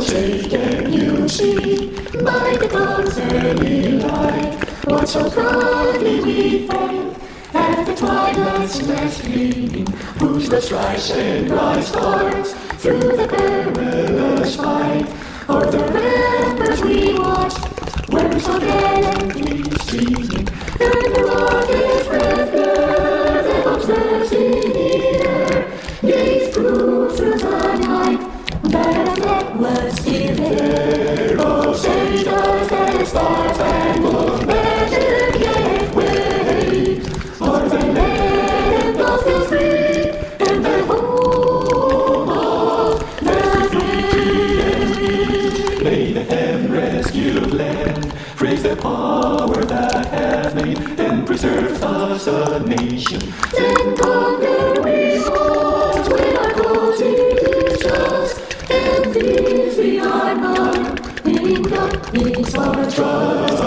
shake and you see, by the dawn's early light, what so proudly we find, at the twilight's last gleaming, whose the stripes and bright stars, through the perilous fight, o'er the ramparts we watched, were so gallantly streaming, and the rocket's red glare, the bombs bursting in air, gave proof through the night, that a threat was still there. Oh, say does that star-spangled banner yet wave o'er the land of the free, and the home of the free. May the hand-rescued land praise the power that hath made and preserved us a nation. Then conquer we must when our cozy just, and these we are not, in God is our trust.